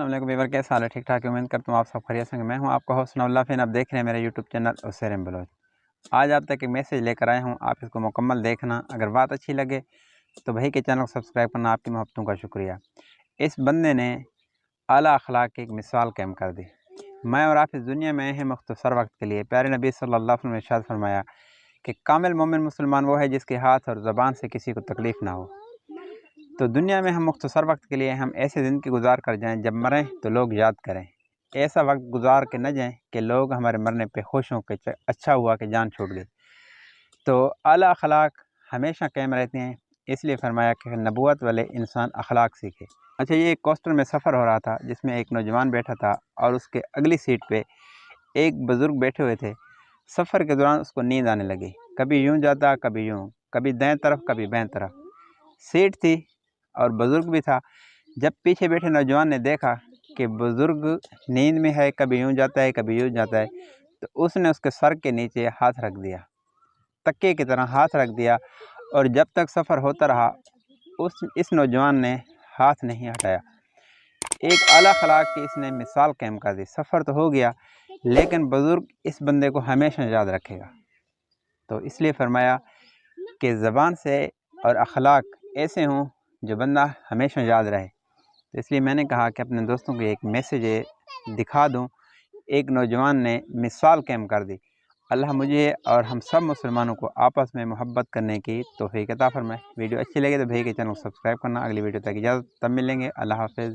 السلام علیکم ویور، کیسا حال ہے؟ ٹھیک ٹھاک ہے، امید کرتا ہوں آپ سب خیریت سے ہیں۔ میں ہوں آپ کا ہوسٹ اللہ فین، آپ دیکھ رہے ہیں میرے یوٹیوب چینل اسیرم بلوچ۔ آج آپ تک ایک میسیج لے کر آئے ہوں، آپ اس کو مکمل دیکھنا، اگر بات اچھی لگے تو بھائی کے چینل کو سبسکرائب کرنا، آپ کی محبتوں کا شکریہ۔ اس بندے نے اعلیٰ اخلاق کی ایک مثال قائم کر دی۔ میں اور آپ اس دنیا میں ہیں مختصر وقت کے لیے۔ پیارے نبی صلی اللہ علیہ وسلم نے ارشاد فرمایا کہ کامل مومن مسلمان وہ ہے جس کے ہاتھ اور زبان سے کسی کو تکلیف نہ ہو۔ تو دنیا میں ہم مختصر وقت کے لیے ہم ایسے زندگی گزار کر جائیں جب مریں تو لوگ یاد کریں، ایسا وقت گزار کے نہ جائیں کہ لوگ ہمارے مرنے پہ خوش ہوں کہ اچھا ہوا کہ جان چھوٹ گئی۔ تو اعلیٰ اخلاق ہمیشہ قائم رہتے ہیں، اس لیے فرمایا کہ نبوت والے انسان اخلاق سیکھے۔ اچھا، یہ ایک کوسٹر میں سفر ہو رہا تھا جس میں ایک نوجوان بیٹھا تھا اور اس کے اگلی سیٹ پہ ایک بزرگ بیٹھے ہوئے تھے۔ سفر کے دوران اس کو نیند آنے لگی، کبھی یوں جاتا کبھی یوں، کبھی دائیں طرف کبھی بائیں طرف۔ سیٹ تھی اور بزرگ بھی تھا۔ جب پیچھے بیٹھے نوجوان نے دیکھا کہ بزرگ نیند میں ہے، کبھی یوں جاتا ہے کبھی یوں جاتا ہے، تو اس نے اس کے سر کے نیچے ہاتھ رکھ دیا، تکے کی طرح ہاتھ رکھ دیا، اور جب تک سفر ہوتا رہا اس نوجوان نے ہاتھ نہیں ہٹایا۔ ایک اعلیٰ اخلاق کی اس نے مثال قائم کر دی۔ سفر تو ہو گیا لیکن بزرگ اس بندے کو ہمیشہ یاد رکھے گا۔ تو اس لیے فرمایا کہ زبان سے اور اخلاق ایسے ہوں جو بندہ ہمیشہ یاد رہے۔ تو اس لیے میں نے کہا کہ اپنے دوستوں کو ایک میسیج دکھا دوں۔ ایک نوجوان نے مثال قائم کر دی۔ اللہ مجھے اور ہم سب مسلمانوں کو آپس میں محبت کرنے کی توفیق عطا فرمائے۔ ویڈیو اچھی لگے تو بھائی کے چینل کو سبسکرائب کرنا۔ اگلی ویڈیو تک اجازت، تب ملیں گے، اللہ حافظ۔